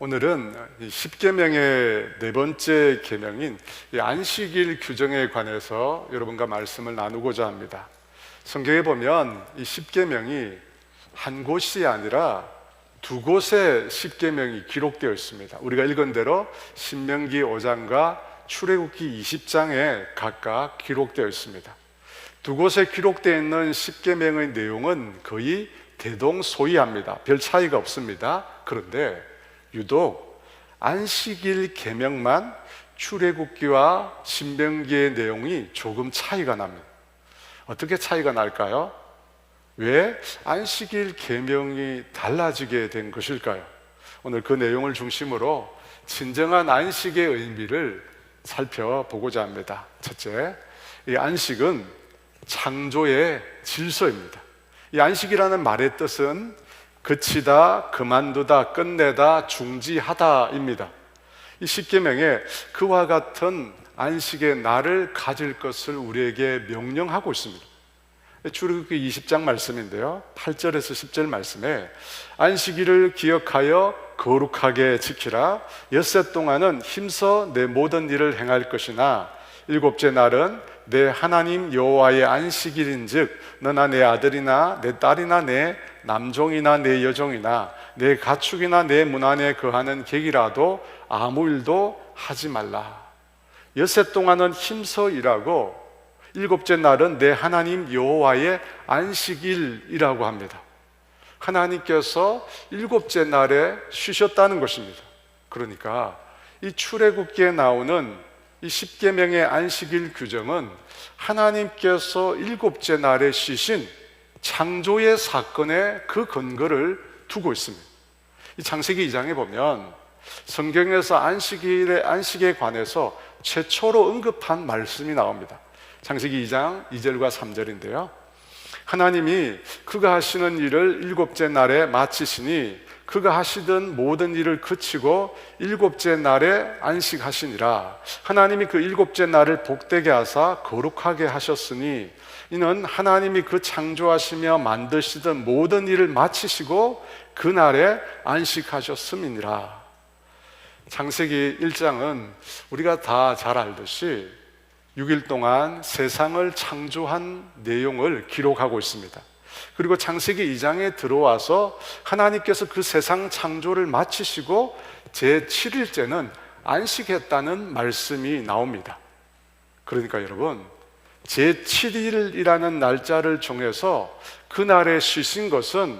오늘은 이 십계명의 네 번째 계명인 이 안식일 규정에 관해서 여러분과 말씀을 나누고자 합니다. 성경에 보면 이 십계명이 한 곳이 아니라 두 곳에 십계명이 기록되어 있습니다. 우리가 읽은 대로 신명기 5장과 출애굽기 20장에 각각 기록되어 있습니다. 두 곳에 기록되어 있는 십계명의 내용은 거의 대동소이합니다. 별 차이가 없습니다. 그런데 유독 안식일 계명만 출애굽기와 신명기의 내용이 조금 차이가 납니다. 어떻게 차이가 날까요? 왜 안식일 계명이 달라지게 된 것일까요? 오늘 그 내용을 중심으로 진정한 안식의 의미를 살펴보고자 합니다. 첫째, 이 안식은 창조의 질서입니다. 이 안식이라는 말의 뜻은 그치다, 그만두다, 끝내다, 중지하다입니다. 이 십계명에 그와 같은 안식의 날을 가질 것을 우리에게 명령하고 있습니다. 출애굽기 20장 말씀인데요, 8절에서 10절 말씀에 안식일을 기억하여 거룩하게 지키라. 엿새 동안은 힘써 내 모든 일을 행할 것이나 일곱째 날은 내 하나님 여호와의 안식일인즉 너나 내 아들이나 내 딸이나 내 남종이나 내 여종이나 내 가축이나 내 문 안에 거하는 객이라도 아무 일도 하지 말라. 엿새 동안은 힘써 일하고 일곱째 날은 내 하나님 여호와의 안식일이라고 합니다. 하나님께서 일곱째 날에 쉬셨다는 것입니다. 그러니까 이 출애굽기에 나오는 이 십계명의 안식일 규정은 하나님께서 일곱째 날에 쉬신 창조의 사건에 그 근거를 두고 있습니다. 이 창세기 2장에 보면 성경에서 안식에 관해서 최초로 언급한 말씀이 나옵니다. 창세기 2장 2절과 3절인데요, 하나님이 그가 하시는 일을 일곱째 날에 마치시니 그가 하시던 모든 일을 그치고 일곱째 날에 안식하시니라. 하나님이 그 일곱째 날을 복되게 하사 거룩하게 하셨으니 이는 하나님이 그 창조하시며 만드시던 모든 일을 마치시고 그 날에 안식하셨음이니라. 창세기 1장은 우리가 다 잘 알듯이 6일 동안 세상을 창조한 내용을 기록하고 있습니다. 그리고 창세기 2장에 들어와서 하나님께서 그 세상 창조를 마치시고 제7일째는 안식했다는 말씀이 나옵니다. 그러니까 여러분, 제7일이라는 날짜를 정해서 그날에 쉬신 것은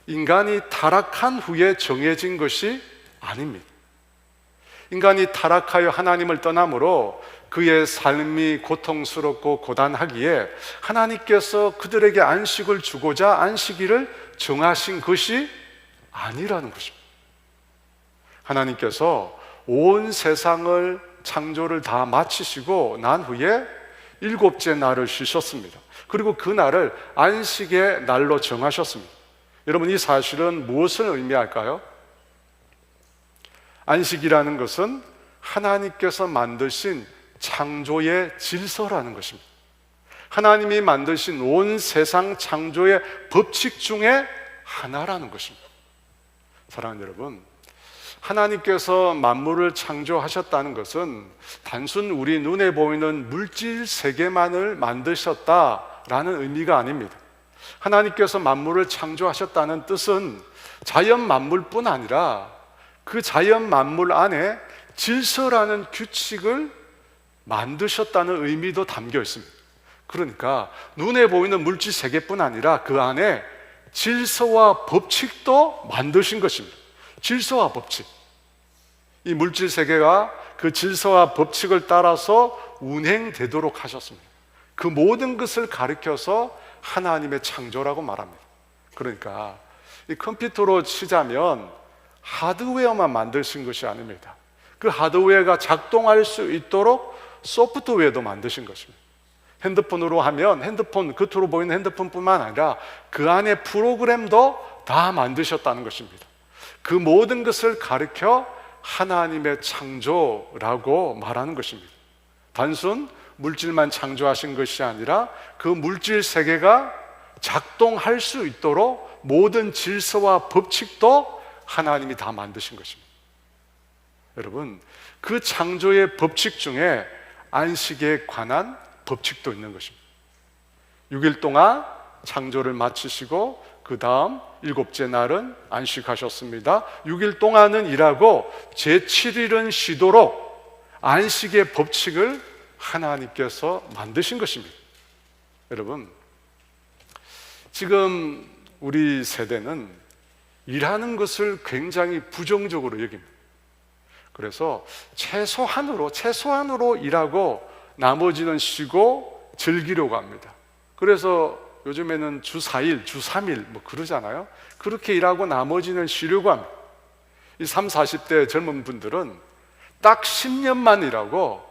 인간이 타락한 후에 정해진 것이 아닙니다. 인간이 타락하여 하나님을 떠남으로 그의 삶이 고통스럽고 고단하기에 하나님께서 그들에게 안식을 주고자 안식일을 정하신 것이 아니라는 것입니다. 하나님께서 온 세상을 창조를 다 마치시고 난 후에 일곱째 날을 쉬셨습니다. 그리고 그 날을 안식의 날로 정하셨습니다. 여러분, 이 사실은 무엇을 의미할까요? 안식이라는 것은 하나님께서 만드신 창조의 질서라는 것입니다. 하나님이 만드신 온 세상 창조의 법칙 중에 하나라는 것입니다. 사랑하는 여러분, 하나님께서 만물을 창조하셨다는 것은 단순 우리 눈에 보이는 물질 세계만을 만드셨다라는 의미가 아닙니다. 하나님께서 만물을 창조하셨다는 뜻은 자연 만물뿐 아니라 그 자연 만물 안에 질서라는 규칙을 만드셨다는 의미도 담겨 있습니다. 그러니까 눈에 보이는 물질 세계뿐 아니라 그 안에 질서와 법칙도 만드신 것입니다. 질서와 법칙. 이 물질 세계가 그 질서와 법칙을 따라서 운행되도록 하셨습니다. 그 모든 것을 가리켜서 하나님의 창조라고 말합니다. 그러니까 이 컴퓨터로 치자면 하드웨어만 만드신 것이 아닙니다. 그 하드웨어가 작동할 수 있도록 소프트웨어도 만드신 것입니다. 핸드폰으로 하면 핸드폰, 겉으로 보이는 핸드폰뿐만 아니라 그 안에 프로그램도 다 만드셨다는 것입니다. 그 모든 것을 가리켜 하나님의 창조라고 말하는 것입니다. 단순 물질만 창조하신 것이 아니라 그 물질 세계가 작동할 수 있도록 모든 질서와 법칙도 하나님이 다 만드신 것입니다. 여러분, 그 창조의 법칙 중에 안식에 관한 법칙도 있는 것입니다. 6일 동안 창조를 마치시고 그 다음 7째 날은 안식하셨습니다. 6일 동안은 일하고 제7일은 쉬도록 안식의 법칙을 하나님께서 만드신 것입니다. 여러분, 지금 우리 세대는 일하는 것을 굉장히 부정적으로 여깁니다. 그래서 최소한으로 일하고 나머지는 쉬고 즐기려고 합니다. 그래서 요즘에는 주 4일, 주 3일 뭐 그러잖아요. 그렇게 일하고 나머지는 쉬려고 합니다. 이 30, 40대 젊은 분들은 딱 10년만 일하고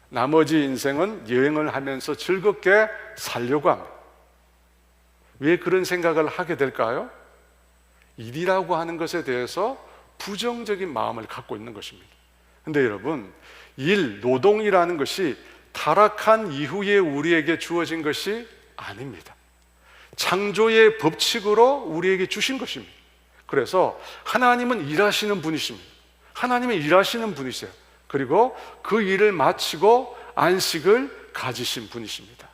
나머지 인생은 여행을 하면서 즐겁게 살려고 합니다. 왜 그런 생각을 하게 될까요? 일이라고 하는 것에 대해서 부정적인 마음을 갖고 있는 것입니다. 근데 여러분, 노동이라는 것이 타락한 이후에 우리에게 주어진 것이 아닙니다. 창조의 법칙으로 우리에게 주신 것입니다. 그래서 하나님은 일하시는 분이십니다. 하나님은 일하시는 분이세요. 그리고 그 일을 마치고 안식을 가지신 분이십니다.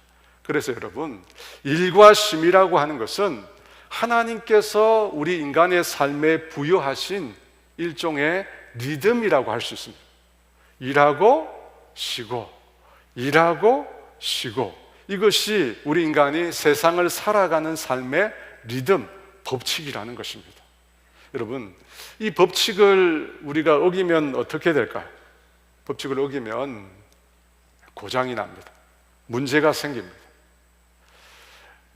그래서 여러분, 일과 쉼이라고 하는 것은 하나님께서 우리 인간의 삶에 부여하신 일종의 리듬이라고 할 수 있습니다. 일하고 쉬고, 일하고 쉬고, 이것이 우리 인간이 세상을 살아가는 삶의 리듬, 법칙이라는 것입니다. 여러분, 이 법칙을 우리가 어기면 어떻게 될까요? 법칙을 어기면 고장이 납니다. 문제가 생깁니다.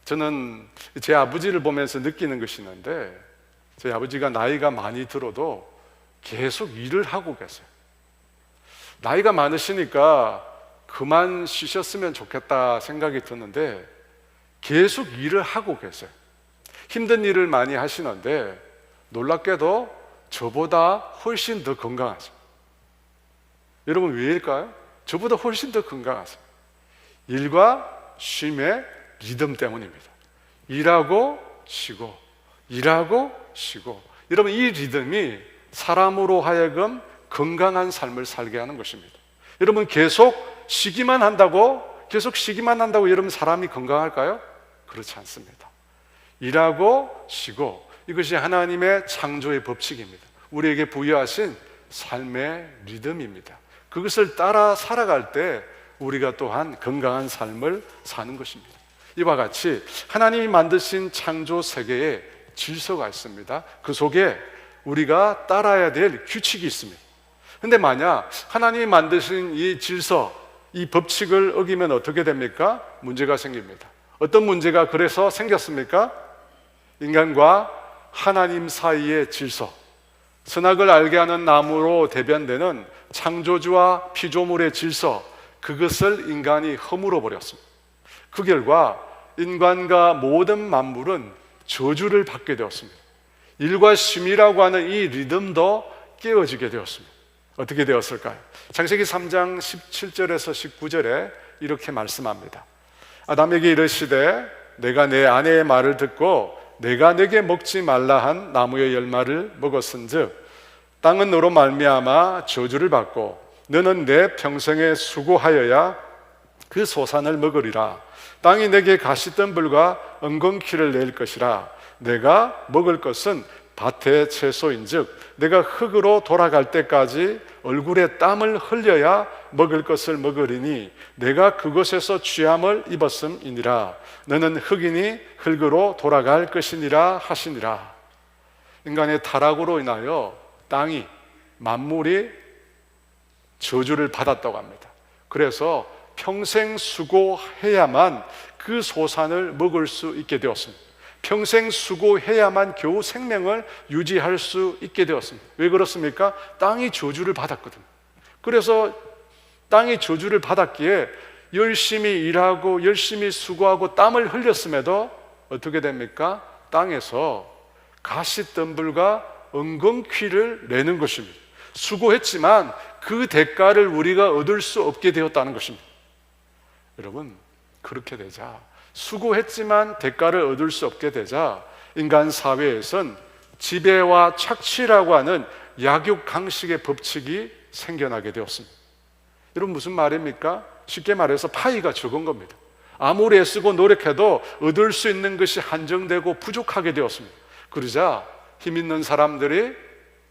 저는 제 아버지를 보면서 느끼는 것이 있는데, 제 아버지가 나이가 많이 들어도 계속 일을 하고 계세요. 나이가 많으시니까 그만 쉬셨으면 좋겠다 생각이 드는데 계속 일을 하고 계세요. 힘든 일을 많이 하시는데 놀랍게도 저보다 훨씬 더 건강하세요. 여러분, 왜일까요? 저보다 훨씬 더 건강하세요. 일과 쉼의 리듬 때문입니다. 일하고 쉬고, 일하고 쉬고. 여러분, 이 리듬이 사람으로 하여금 건강한 삶을 살게 하는 것입니다. 여러분, 계속 쉬기만 한다고 여러분 사람이 건강할까요? 그렇지 않습니다. 일하고 쉬고, 이것이 하나님의 창조의 법칙입니다. 우리에게 부여하신 삶의 리듬입니다. 그것을 따라 살아갈 때 우리가 또한 건강한 삶을 사는 것입니다. 이와 같이 하나님이 만드신 창조 세계에 질서가 있습니다. 그 속에 우리가 따라야 될 규칙이 있습니다. 근데 만약 하나님이 만드신 이 질서, 이 법칙을 어기면 어떻게 됩니까? 문제가 생깁니다. 어떤 문제가 그래서 생겼습니까? 인간과 하나님 사이의 질서, 선악을 알게 하는 나무로 대변되는 창조주와 피조물의 질서, 그것을 인간이 허물어 버렸습니다. 그 결과 인간과 모든 만물은 저주를 받게 되었습니다. 일과 쉼이라고 하는 이 리듬도 깨어지게 되었습니다. 어떻게 되었을까요? 창세기 3장 17절에서 19절에 이렇게 말씀합니다. 아담에게 이르시되 내가 내 아내의 말을 듣고 내가 내게 먹지 말라 한 나무의 열매를 먹었은즉 땅은 너로 말미암아 저주를 받고 너는 내 평생에 수고하여야 그 소산을 먹으리라. 땅이 내게 가시덤불과 엉겅퀴를 낼 것이라. 내가 먹을 것은 밭의 채소인즉 내가 흙으로 돌아갈 때까지 얼굴에 땀을 흘려야 먹을 것을 먹으리니 내가 그곳에서 취함을 입었음이니라. 너는 흙이니 흙으로 돌아갈 것이니라 하시니라. 인간의 타락으로 인하여 땅이, 만물이 저주를 받았다고 합니다. 그래서 평생 수고해야만 그 소산을 먹을 수 있게 되었습니다. 평생 수고해야만 겨우 생명을 유지할 수 있게 되었습니다. 왜 그렇습니까? 땅이 저주를 받았거든요. 그래서 땅이 저주를 받았기에 열심히 일하고 열심히 수고하고 땀을 흘렸음에도 어떻게 됩니까? 땅에서 가시덤불과 엉겅퀴를 내는 것입니다. 수고했지만 그 대가를 우리가 얻을 수 없게 되었다는 것입니다. 여러분, 그렇게 되자, 수고했지만 대가를 얻을 수 없게 되자 인간 사회에선 지배와 착취라고 하는 약육강식의 법칙이 생겨나게 되었습니다. 여러분, 무슨 말입니까? 쉽게 말해서 파이가 적은 겁니다. 아무리 애쓰고 노력해도 얻을 수 있는 것이 한정되고 부족하게 되었습니다. 그러자 힘 있는 사람들이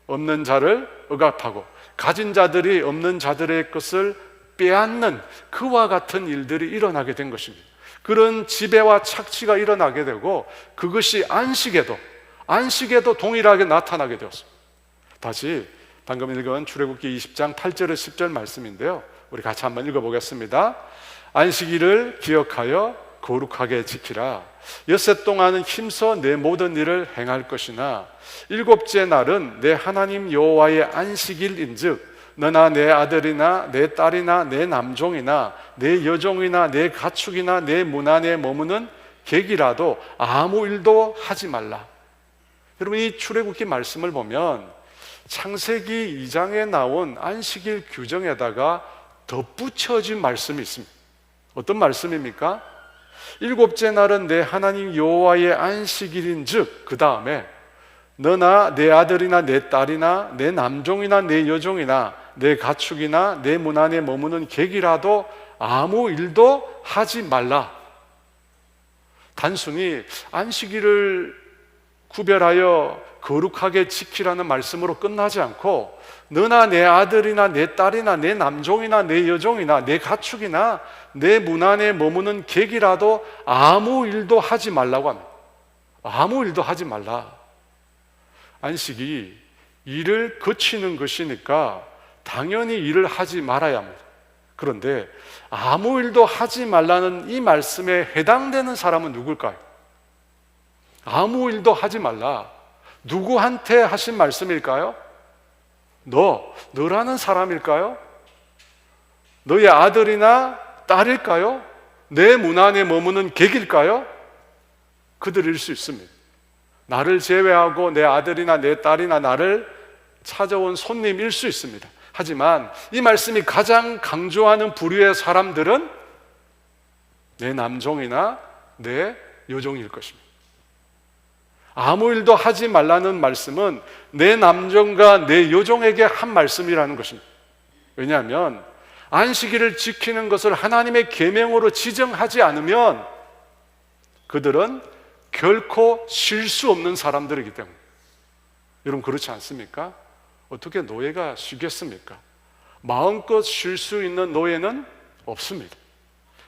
없는 자를 억압하고 가진 자들이 없는 자들의 것을 빼앗는 그와 같은 일들이 일어나게 된 것입니다. 그런 지배와 착취가 일어나게 되고 그것이 안식에도 동일하게 나타나게 되었습니다. 다시 방금 읽은 출애굽기 20장 8절에서 10절 말씀인데요, 우리 같이 한번 읽어보겠습니다. 안식일을 기억하여 거룩하게 지키라. 엿새 동안은 힘써 내 모든 일을 행할 것이나 일곱째 날은 내 하나님 여호와의 안식일인즉 너나 내 아들이나 내 딸이나 내 남종이나 내 여종이나 내 가축이나 내 문 안에 머무는 객이라도 아무 일도 하지 말라. 여러분, 이 출애굽기 말씀을 보면 창세기 2장에 나온 안식일 규정에다가 덧붙여진 말씀이 있습니다. 어떤 말씀입니까? 일곱째 날은 내 하나님 여호와의 안식일인즉, 그 다음에 너나 내 아들이나 내 딸이나 내 남종이나 내 여종이나 내 가축이나 내 문 안에 머무는 객이라도 아무 일도 하지 말라. 단순히 안식일을 구별하여 거룩하게 지키라는 말씀으로 끝나지 않고 너나 내 아들이나 내 딸이나 내 남종이나 내 여종이나 내 가축이나 내 문 안에 머무는 객이라도 아무 일도 하지 말라고 합니다. 아무 일도 하지 말라. 안식이 일을 거치는 것이니까 당연히 일을 하지 말아야 합니다. 그런데 아무 일도 하지 말라는 이 말씀에 해당되는 사람은 누굴까요? 아무 일도 하지 말라. 누구한테 하신 말씀일까요? 너라는 사람일까요? 너의 아들이나 딸일까요? 내 문 안에 머무는 객일까요? 그들일 수 있습니다. 나를 제외하고 내 아들이나 내 딸이나 나를 찾아온 손님일 수 있습니다. 하지만 이 말씀이 가장 강조하는 부류의 사람들은 내 남종이나 내 여종일 것입니다. 아무 일도 하지 말라는 말씀은 내 남종과 내 여종에게 한 말씀이라는 것입니다. 왜냐하면 안식일을 지키는 것을 하나님의 계명으로 지정하지 않으면 그들은 결코 쉴 수 없는 사람들이기 때문에. 여러분, 그렇지 않습니까? 어떻게 노예가 쉬겠습니까? 마음껏 쉴 수 있는 노예는 없습니다.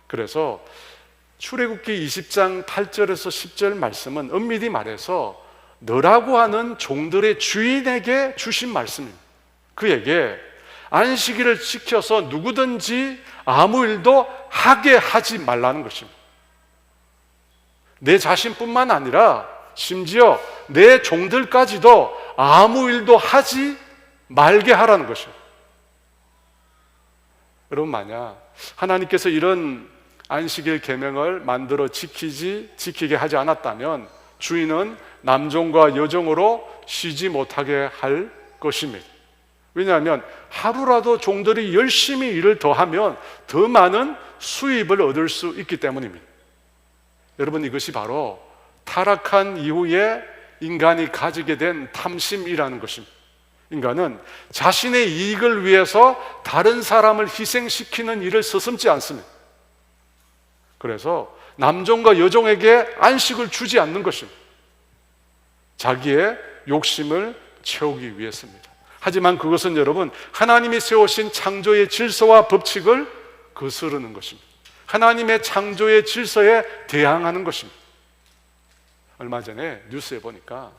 그래서 출애굽기 20장 8절에서 10절 말씀은 엄밀히 말해서 너라고 하는 종들의 주인에게 주신 말씀입니다. 그에게 안식일을 지켜서 누구든지 아무 일도 하게 하지 말라는 것입니다. 내 자신뿐만 아니라 심지어 내 종들까지도 아무 일도 하지 말게 하라는 것이에요. 여러분, 만약 하나님께서 이런 안식일 계명을 만들어 지키게 하지 않았다면 주인은 남종과 여종으로 쉬지 못하게 할 것입니다. 왜냐하면 하루라도 종들이 열심히 일을 더하면 더 많은 수입을 얻을 수 있기 때문입니다. 여러분, 이것이 바로 타락한 이후에 인간이 가지게 된 탐심이라는 것입니다. 인간은 자신의 이익을 위해서 다른 사람을 희생시키는 일을 서슴지 않습니다. 그래서 남종과 여종에게 안식을 주지 않는 것입니다. 자기의 욕심을 채우기 위해서입니다. 하지만 그것은 여러분, 하나님이 세우신 창조의 질서와 법칙을 거스르는 것입니다. 하나님의 창조의 질서에 대항하는 것입니다. 얼마 전에 뉴스에 보니까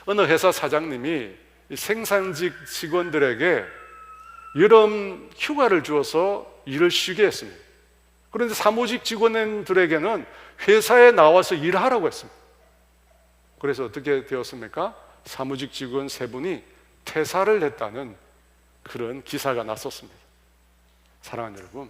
어느 회사 사장님이 생산직 직원들에게 여름 휴가를 주어서 일을 쉬게 했습니다. 그런데 사무직 직원들에게는 회사에 나와서 일하라고 했습니다. 그래서 어떻게 되었습니까? 사무직 직원 3분이 퇴사를 했다는 그런 기사가 났었습니다. 사랑하는 여러분,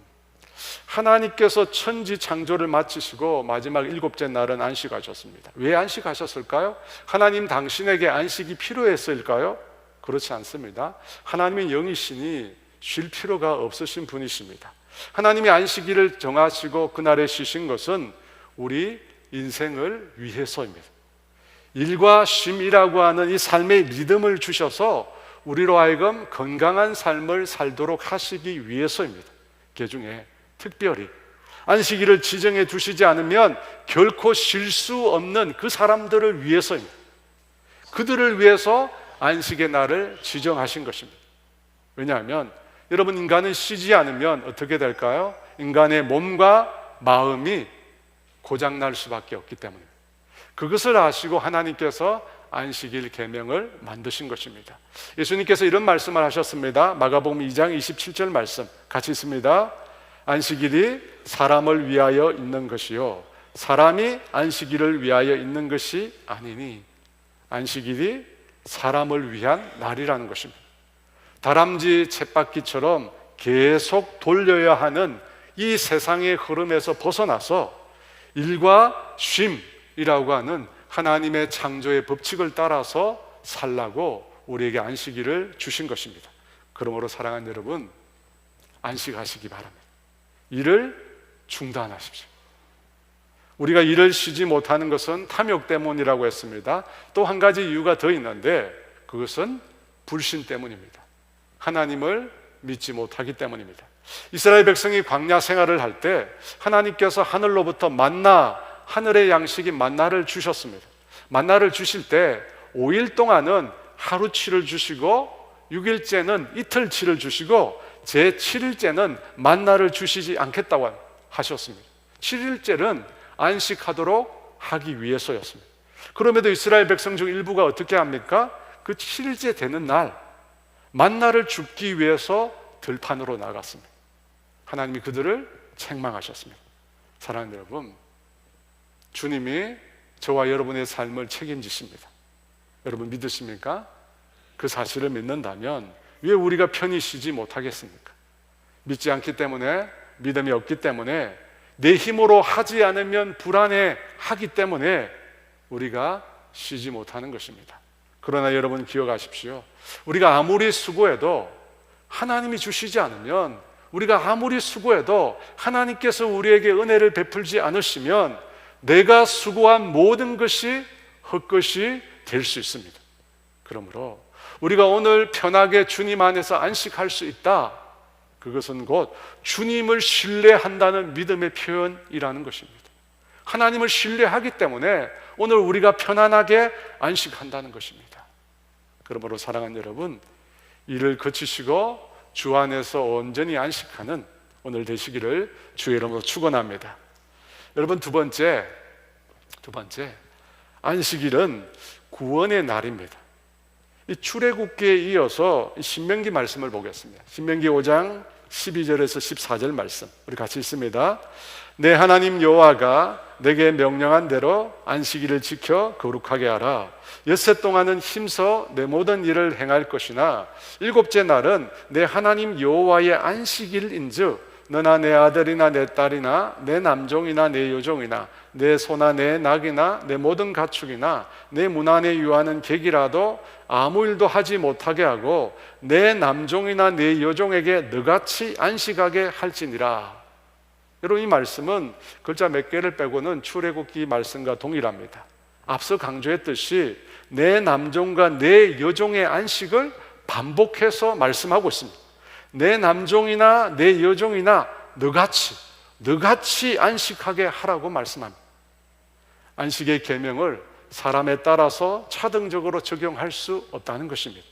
하나님께서 천지 창조를 마치시고 마지막 7째 날은 안식하셨습니다. 왜 안식하셨을까요? 하나님 당신에게 안식이 필요했을까요? 그렇지 않습니다. 하나님은 영이시니 쉴 필요가 없으신 분이십니다. 하나님이 안식일을 정하시고 그날에 쉬신 것은 우리 인생을 위해서입니다. 일과 쉼이라고 하는 이 삶의 리듬을 주셔서 우리로 하여금 건강한 삶을 살도록 하시기 위해서입니다. 그 중에 특별히 안식일을 지정해 두시지 않으면 결코 쉴 수 없는 그 사람들을 위해서입니다. 그들을 위해서 안식의 날을 지정하신 것입니다. 왜냐하면 여러분, 인간은 쉬지 않으면 어떻게 될까요? 인간의 몸과 마음이 고장날 수밖에 없기 때문입니다. 그것을 아시고 하나님께서 안식일 계명을 만드신 것입니다. 예수님께서 이런 말씀을 하셨습니다. 마가복음 2장 27절 말씀 같이 있습니다. 안식일이 사람을 위하여 있는 것이요 사람이 안식일을 위하여 있는 것이 아니니. 안식일이 사람을 위한 날이라는 것입니다. 다람쥐 쳇바퀴처럼 계속 돌려야 하는 이 세상의 흐름에서 벗어나서 일과 쉼이라고 하는 하나님의 창조의 법칙을 따라서 살라고 우리에게 안식일을 주신 것입니다. 그러므로 사랑하는 여러분, 안식하시기 바랍니다. 일을 중단하십시오. 우리가 일을 쉬지 못하는 것은 탐욕 때문이라고 했습니다. 또 한 가지 이유가 더 있는데 그것은 불신 때문입니다. 하나님을 믿지 못하기 때문입니다. 이스라엘 백성이 광야 생활을 할 때 하나님께서 하늘로부터 만나, 하늘의 양식인 만나를 주셨습니다. 만나를 주실 때 5일 동안은 하루치를 주시고 6일째는 이틀치를 주시고 제7일째는 만나를 주시지 않겠다고 하셨습니다. 7일째는 안식하도록 하기 위해서였습니다. 그럼에도 이스라엘 백성 중 일부가 어떻게 합니까? 그 7일째 되는 날 만나를 줍기 위해서 들판으로 나갔습니다. 하나님이 그들을 책망하셨습니다. 사랑하는 여러분, 주님이 저와 여러분의 삶을 책임지십니다. 여러분 믿으십니까? 그 사실을 믿는다면 왜 우리가 편히 쉬지 못하겠습니까? 믿지 않기 때문에, 믿음이 없기 때문에, 내 힘으로 하지 않으면 불안해하기 때문에 우리가 쉬지 못하는 것입니다. 그러나 여러분 기억하십시오. 우리가 아무리 수고해도 하나님이 주시지 않으면, 우리가 아무리 수고해도 하나님께서 우리에게 은혜를 베풀지 않으시면 내가 수고한 모든 것이 헛것이 될 수 있습니다. 그러므로 우리가 오늘 편하게 주님 안에서 안식할 수 있다, 그것은 곧 주님을 신뢰한다는 믿음의 표현이라는 것입니다. 하나님을 신뢰하기 때문에 오늘 우리가 편안하게 안식한다는 것입니다. 그러므로 사랑하는 여러분, 일을 그치시고 주 안에서 온전히 안식하는 오늘 되시기를 주의 이름으로 축원합니다. 여러분, 두 번째, 안식일은 구원의 날입니다. 이 출애굽기에 이어서 신명기 말씀을 보겠습니다. 신명기 5장 12절에서 14절 말씀 우리 같이 읽습니다. 내 하나님 여호와가 내게 명령한 대로 안식일을 지켜 거룩하게 하라. 엿새 동안은 힘써 내 모든 일을 행할 것이나 일곱째 날은 내 하나님 여호와의 안식일인즉 너나 내 아들이나 내 딸이나 내 남종이나 내 여종이나 내 소나 내 낙이나 내 모든 가축이나 내 문 안에 유하는 객이라도 아무 일도 하지 못하게 하고 내 남종이나 내 여종에게 너같이 안식하게 할지니라. 여러분, 이 말씀은 글자 몇 개를 빼고는 출애굽기 말씀과 동일합니다. 앞서 강조했듯이 내 남종과 내 여종의 안식을 반복해서 말씀하고 있습니다. 내 남종이나 내 여종이나 너같이 안식하게 하라고 말씀합니다. 안식의 계명을 사람에 따라서 차등적으로 적용할 수 없다는 것입니다.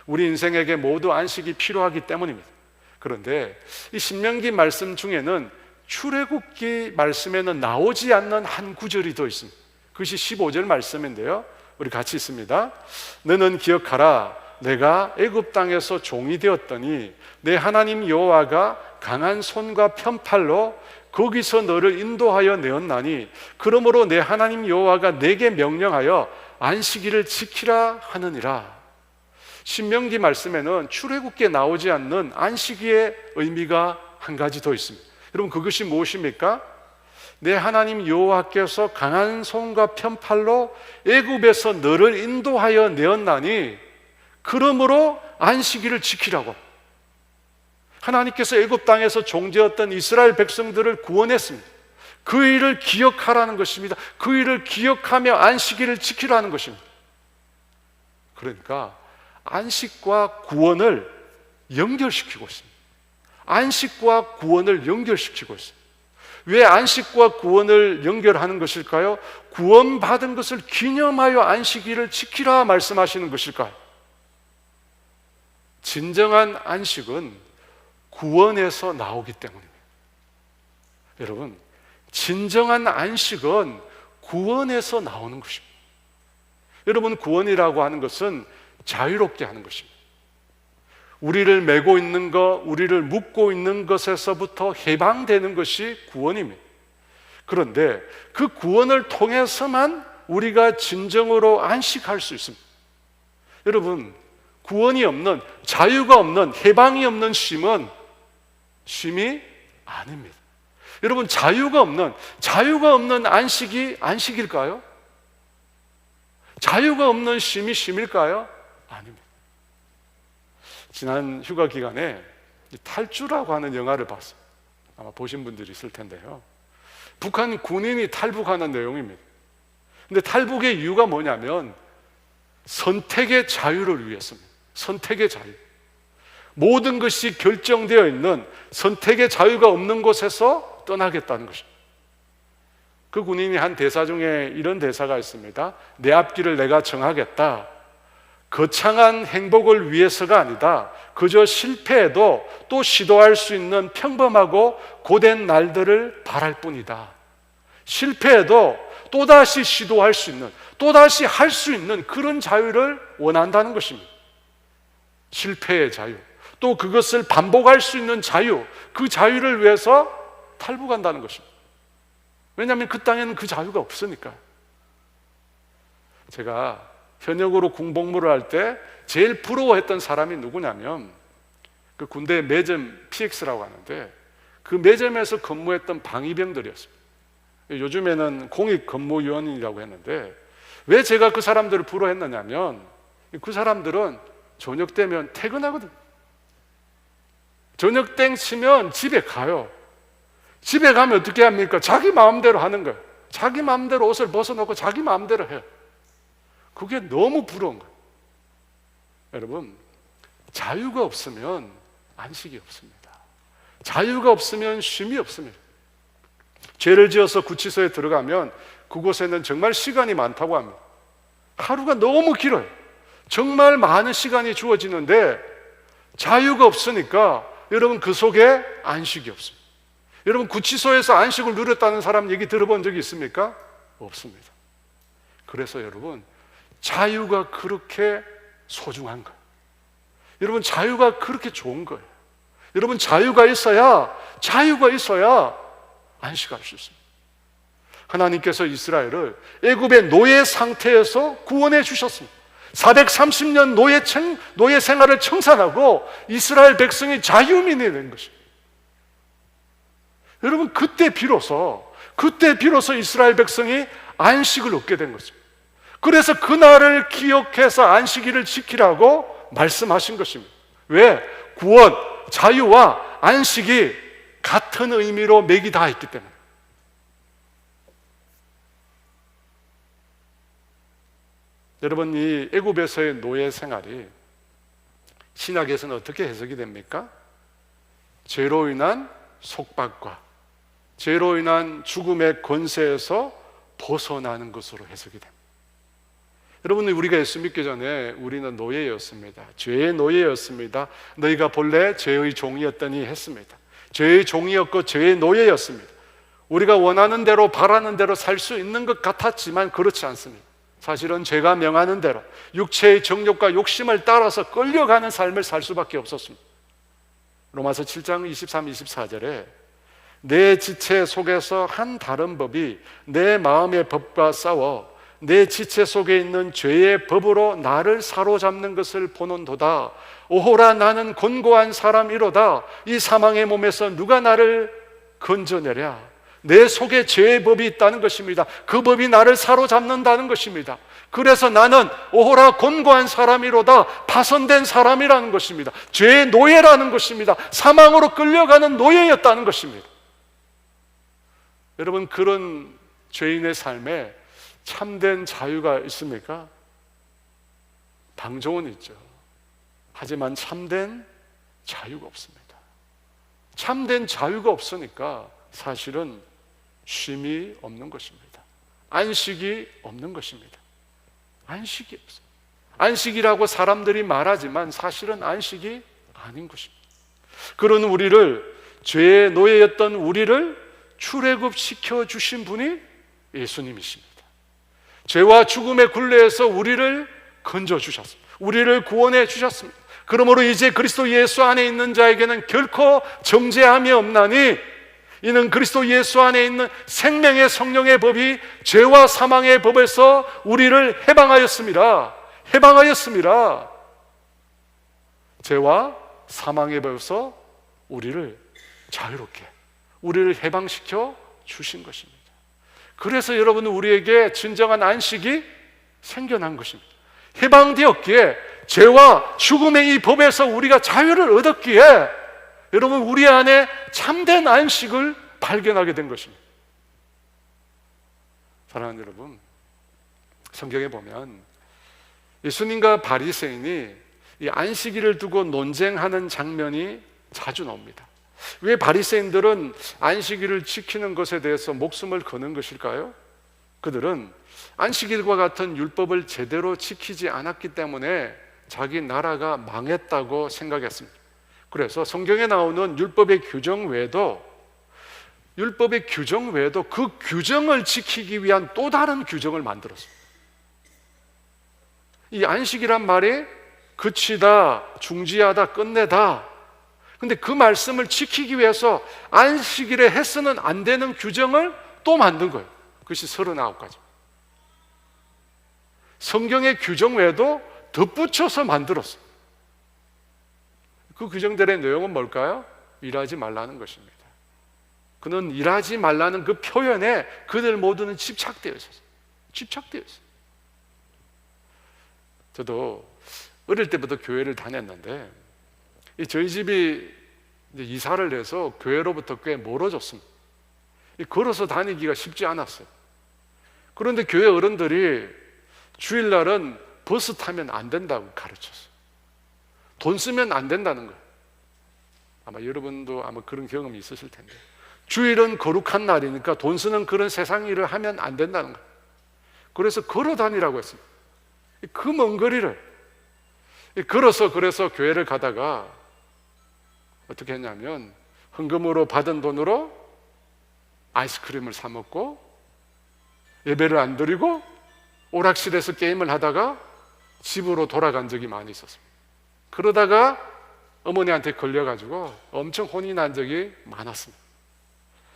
우리 인생에게 모두 안식이 필요하기 때문입니다. 그런데 이 신명기 말씀 중에는 출애굽기 말씀에는 나오지 않는 한 구절이 더 있습니다. 그것이 15절 말씀인데요, 우리 같이 있습니다. 너는 기억하라. 내가 애굽 땅에서 종이 되었더니 내 하나님 여호와가 강한 손과 편팔로 거기서 너를 인도하여 내었나니 그러므로 내 하나님 여호와가 내게 명령하여 안식일을 지키라 하느니라. 신명기 말씀에는 출애굽기에 나오지 않는 안식일의 의미가 한 가지 더 있습니다. 여러분, 그것이 무엇입니까? 내 하나님 여호와께서 강한 손과 편팔로 애굽에서 너를 인도하여 내었나니 그러므로 안식일을 지키라고. 하나님께서 애굽 땅에서 종되었던 이스라엘 백성들을 구원했습니다. 그 일을 기억하라는 것입니다. 그 일을 기억하며 안식일을 지키라는 것입니다. 그러니까 안식과 구원을 연결시키고 있습니다. 안식과 구원을 연결시키고 있습니다. 왜 안식과 구원을 연결하는 것일까요? 구원받은 것을 기념하여 안식일을 지키라 말씀하시는 것일까요? 진정한 안식은 구원에서 나오기 때문입니다. 여러분, 진정한 안식은 구원에서 나오는 것입니다. 여러분, 구원이라고 하는 것은 자유롭게 하는 것입니다. 우리를 매고 있는 것, 우리를 묶고 있는 것에서부터 해방되는 것이 구원입니다. 그런데 그 구원을 통해서만 우리가 진정으로 안식할 수 있습니다. 여러분, 구원이 없는, 자유가 없는, 해방이 없는 쉼은 쉼이 아닙니다. 여러분, 자유가 없는 안식이 안식일까요? 자유가 없는 쉼이 쉼일까요? 아닙니다. 지난 휴가 기간에 탈주라고 하는 영화를 봤어요. 아마 보신 분들이 있을 텐데요. 북한 군인이 탈북하는 내용입니다. 근데 탈북의 이유가 뭐냐면 선택의 자유를 위해서입니다. 선택의 자유. 모든 것이 결정되어 있는 선택의 자유가 없는 곳에서 떠나겠다는 것입니다. 그 군인이 한 대사 중에 이런 대사가 있습니다. 내 앞길을 내가 정하겠다. 거창한 행복을 위해서가 아니다. 그저 실패해도 또 시도할 수 있는 평범하고 고된 날들을 바랄 뿐이다. 실패해도 또다시 시도할 수 있는, 또다시 할 수 있는 그런 자유를 원한다는 것입니다. 실패의 자유, 또 그것을 반복할 수 있는 자유, 그 자유를 위해서 탈북한다는 것입니다. 왜냐하면 그 땅에는 그 자유가 없으니까. 제가 현역으로 군복무를 할 때 제일 부러워했던 사람이 누구냐면 그 군대 매점 PX라고 하는데 그 매점에서 근무했던 방위병들이었습니다. 요즘에는 공익근무위원이라고 했는데 왜 제가 그 사람들을 부러워했느냐면 그 사람들은 저녁 되면 퇴근하거든. 저녁 땡 치면 집에 가요. 집에 가면 어떻게 합니까? 자기 마음대로 하는 거예요. 자기 마음대로 옷을 벗어놓고 자기 마음대로 해요. 그게 너무 부러운 거예요. 여러분, 자유가 없으면 안식이 없습니다. 자유가 없으면 쉼이 없습니다. 죄를 지어서 구치소에 들어가면 그곳에는 정말 시간이 많다고 합니다. 하루가 너무 길어요. 정말 많은 시간이 주어지는데 자유가 없으니까 여러분 그 속에 안식이 없습니다. 여러분, 구치소에서 안식을 누렸다는 사람 얘기 들어본 적이 있습니까? 없습니다. 그래서 여러분, 자유가 그렇게 소중한 거예요. 여러분, 자유가 그렇게 좋은 거예요. 여러분, 자유가 있어야 안식할 수 있습니다. 하나님께서 이스라엘을 애굽의 노예 상태에서 구원해 주셨습니다. 430년 노예 생활을 청산하고 이스라엘 백성이 자유민이 된 것입니다. 여러분, 그때 비로소 이스라엘 백성이 안식을 얻게 된 것입니다. 그래서 그날을 기억해서 안식일을 지키라고 말씀하신 것입니다. 왜? 구원, 자유와 안식이 같은 의미로 맥이 다 있기 때문에. 여러분, 이 애굽에서의 노예 생활이 신약에서는 어떻게 해석이 됩니까? 죄로 인한 속박과 죄로 인한 죽음의 권세에서 벗어나는 것으로 해석이 됩니다. 여러분, 우리가 예수 믿기 전에 우리는 노예였습니다. 죄의 노예였습니다. 너희가 본래 죄의 종이었더니 했습니다. 죄의 종이었고 죄의 노예였습니다. 우리가 원하는 대로 바라는 대로 살 수 있는 것 같았지만 그렇지 않습니다. 사실은 죄가 명하는 대로 육체의 정욕과 욕심을 따라서 끌려가는 삶을 살 수밖에 없었습니다. 로마서 7장 23, 24절에 내 지체 속에서 한 다른 법이 내 마음의 법과 싸워 내 지체 속에 있는 죄의 법으로 나를 사로잡는 것을 보는도다. 오호라, 나는 곤고한 사람이로다. 이 사망의 몸에서 누가 나를 건져내랴. 내 속에 죄의 법이 있다는 것입니다. 그 법이 나를 사로잡는다는 것입니다. 그래서 나는 오호라 곤고한 사람이로다. 파손된 사람이라는 것입니다. 죄의 노예라는 것입니다. 사망으로 끌려가는 노예였다는 것입니다. 여러분, 그런 죄인의 삶에 참된 자유가 있습니까? 방종은 있죠. 하지만 참된 자유가 없습니다. 참된 자유가 없으니까 사실은 쉼이 없는 것입니다. 안식이 없는 것입니다. 안식이 없어요. 안식이라고 사람들이 말하지만 사실은 안식이 아닌 것입니다. 그런 우리를, 죄의 노예였던 우리를 출애굽시켜 주신 분이 예수님이십니다. 죄와 죽음의 굴레에서 우리를 건져 주셨습니다. 우리를 구원해 주셨습니다. 그러므로 이제 그리스도 예수 안에 있는 자에게는 결코 정죄함이 없나니, 이는 그리스도 예수 안에 있는 생명의 성령의 법이 죄와 사망의 법에서 우리를 해방하였습니다. 해방하였습니다. 죄와 사망의 법에서 우리를 자유롭게, 우리를 해방시켜 주신 것입니다. 그래서 여러분은 우리에게 진정한 안식이 생겨난 것입니다. 해방되었기에, 죄와 죽음의 이 법에서 우리가 자유를 얻었기에 여러분, 우리 안에 참된 안식을 발견하게 된 것입니다. 사랑하는 여러분, 성경에 보면 예수님과 바리새인이 이 안식일을 두고 논쟁하는 장면이 자주 나옵니다. 왜 바리새인들은 안식일을 지키는 것에 대해서 목숨을 거는 것일까요? 그들은 안식일과 같은 율법을 제대로 지키지 않았기 때문에 자기 나라가 망했다고 생각했습니다. 그래서 성경에 나오는 율법의 규정 외에도 그 규정을 지키기 위한 또 다른 규정을 만들었어요. 이 안식이란 말이 그치다, 중지하다, 끝내다. 근데 그 말씀을 지키기 위해서 안식일에 해서는 안 되는 규정을 또 만든 거예요. 그것이 39가지. 성경의 규정 외에도 덧붙여서 만들었어요. 그 규정들의 내용은 뭘까요? 일하지 말라는 것입니다. 그는 일하지 말라는 그 표현에 그들 모두는 집착되어 있었어요. 집착되어 있어요. 저도 어릴 때부터 교회를 다녔는데 저희 집이 이사를 해서 교회로부터 꽤 멀어졌습니다. 걸어서 다니기가 쉽지 않았어요. 그런데 교회 어른들이 주일날은 버스 타면 안 된다고 가르쳤어요. 돈 쓰면 안 된다는 거예요. 아마 여러분도 아마 그런 경험이 있으실 텐데, 주일은 거룩한 날이니까 돈 쓰는 그런 세상 일을 하면 안 된다는 거예요. 그래서 걸어 다니라고 했습니다. 그 먼 거리를 걸어서, 그래서 교회를 가다가 어떻게 했냐면 헌금으로 받은 돈으로 아이스크림을 사 먹고 예배를 안 드리고 오락실에서 게임을 하다가 집으로 돌아간 적이 많이 있었습니다. 그러다가 어머니한테 걸려가지고 엄청 혼이 난 적이 많았습니다.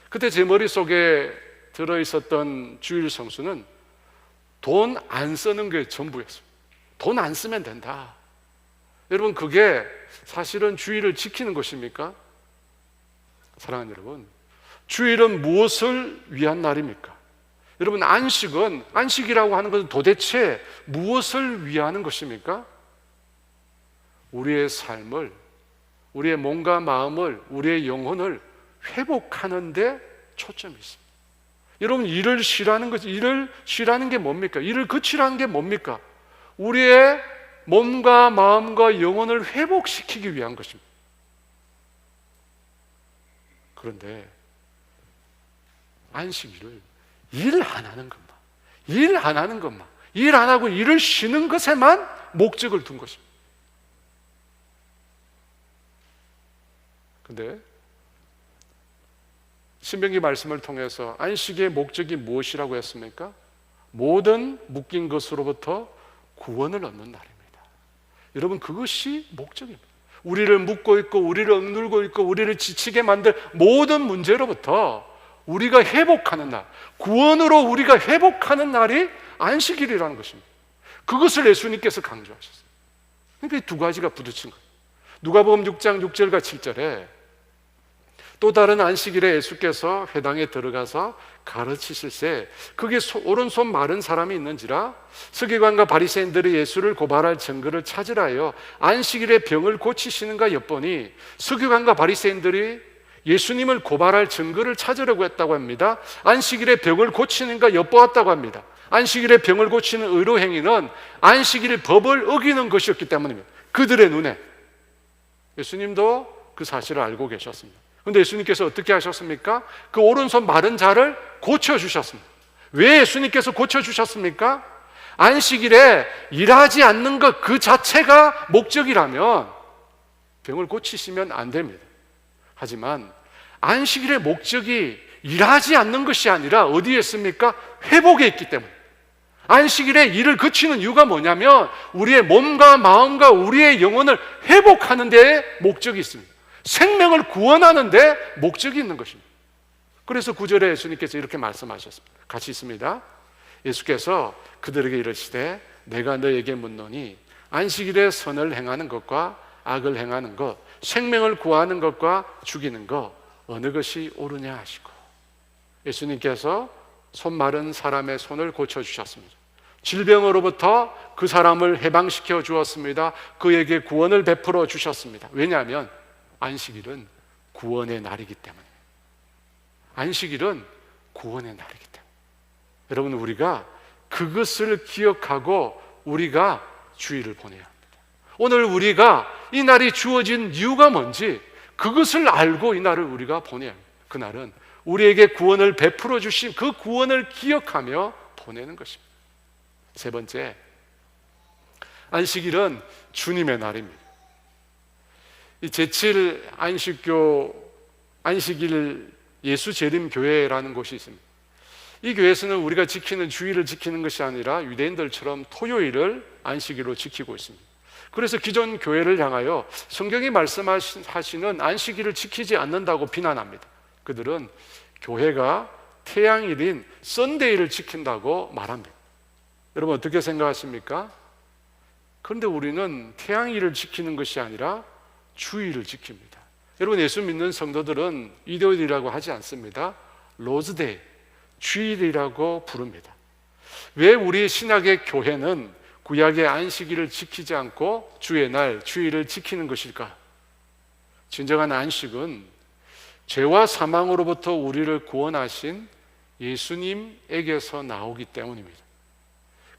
그때 제 머릿속에 들어있었던 주일 성수는 돈 안 쓰는 게 전부였습니다. 돈 안 쓰면 된다. 여러분, 그게 사실은 주일을 지키는 것입니까? 사랑하는 여러분, 주일은 무엇을 위한 날입니까? 여러분, 안식이라고 하는 것은 도대체 무엇을 위하는 것입니까? 우리의 삶을, 우리의 몸과 마음을, 우리의 영혼을 회복하는 데 초점이 있습니다. 여러분, 일을 쉬라는 게 뭡니까? 일을 그치라는 게 뭡니까? 우리의 몸과 마음과 영혼을 회복시키기 위한 것입니다. 그런데 안식일을 일 안 하는 것만, 일 안 하고 일을 쉬는 것에만 목적을 둔 것입니다. 근데 신명기 말씀을 통해서 안식의 목적이 무엇이라고 했습니까? 모든 묶인 것으로부터 구원을 얻는 날입니다. 여러분, 그것이 목적입니다. 우리를 묶고 있고 우리를 억눌고 있고 우리를 지치게 만들 모든 문제로부터 우리가 회복하는 날, 구원으로 우리가 회복하는 날이 안식일이라는 것입니다. 그것을 예수님께서 강조하셨어요. 그러니까 이 두 가지가 부딪힌 거예요. 누가복음 6장 6절과 7절에 또 다른 안식일에 예수께서 회당에 들어가서 가르치실세 그게 오른손 마른 사람이 있는지라 서기관과 바리새인들이 예수를 고발할 증거를 찾으라 하여 안식일에 병을 고치시는가 엿보니, 서기관과 바리새인들이 예수님을 고발할 증거를 찾으려고 했다고 합니다. 안식일에 병을 고치는가 엿보았다고 합니다. 안식일에 병을 고치는 의로 행위는 안식일 법을 어기는 것이었기 때문입니다. 그들의 눈에. 예수님도 그 사실을 알고 계셨습니다. 그런데 예수님께서 어떻게 하셨습니까? 그 오른손 마른 자를 고쳐주셨습니다. 왜 예수님께서 고쳐주셨습니까? 안식일에 일하지 않는 것 그 자체가 목적이라면 병을 고치시면 안 됩니다. 하지만 안식일의 목적이 일하지 않는 것이 아니라 어디에 있습니까? 회복에 있기 때문에. 안식일에 일을 그치는 이유가 뭐냐면 우리의 몸과 마음과 우리의 영혼을 회복하는 데에 목적이 있습니다. 생명을 구원하는 데 목적이 있는 것입니다. 그래서 9절에 예수님께서 이렇게 말씀하셨습니다. 같이 있습니다. 예수께서 그들에게 이르시되 내가 너에게 묻노니 안식일에 선을 행하는 것과 악을 행하는 것, 생명을 구하는 것과 죽이는 것 어느 것이 옳으냐 하시고, 예수님께서 손 마른 사람의 손을 고쳐주셨습니다. 질병으로부터 그 사람을 해방시켜 주었습니다. 그에게 구원을 베풀어 주셨습니다. 왜냐하면 안식일은 구원의 날이기 때문에. 안식일은 구원의 날이기 때문에. 여러분, 우리가 그것을 기억하고 우리가 주일을 보내야 합니다. 오늘 우리가 이 날이 주어진 이유가 뭔지 그것을 알고 이 날을 우리가 보내야 합니다. 그날은 우리에게 구원을 베풀어 주신 그 구원을 기억하며 보내는 것입니다. 세 번째, 안식일은 주님의 날입니다. 이 제7 안식일 예수 재림 교회라는 곳이 있습니다. 이 교회에서는 우리가 지키는 주일을 지키는 것이 아니라 유대인들처럼 토요일을 안식일로 지키고 있습니다. 그래서 기존 교회를 향하여 성경이 말씀하시는 안식일을 지키지 않는다고 비난합니다. 그들은 교회가 태양일인 썬데이를 지킨다고 말합니다. 여러분 어떻게 생각하십니까? 그런데 우리는 태양일을 지키는 것이 아니라 주일을 지킵니다. 여러분, 예수 믿는 성도들은 일요일이라고 하지 않습니다. 로즈데이, 주일이라고 부릅니다. 왜 우리 신약의 교회는 구약의 안식일을 지키지 않고 주의 날, 주일을 지키는 것일까? 진정한 안식은 죄와 사망으로부터 우리를 구원하신 예수님에게서 나오기 때문입니다.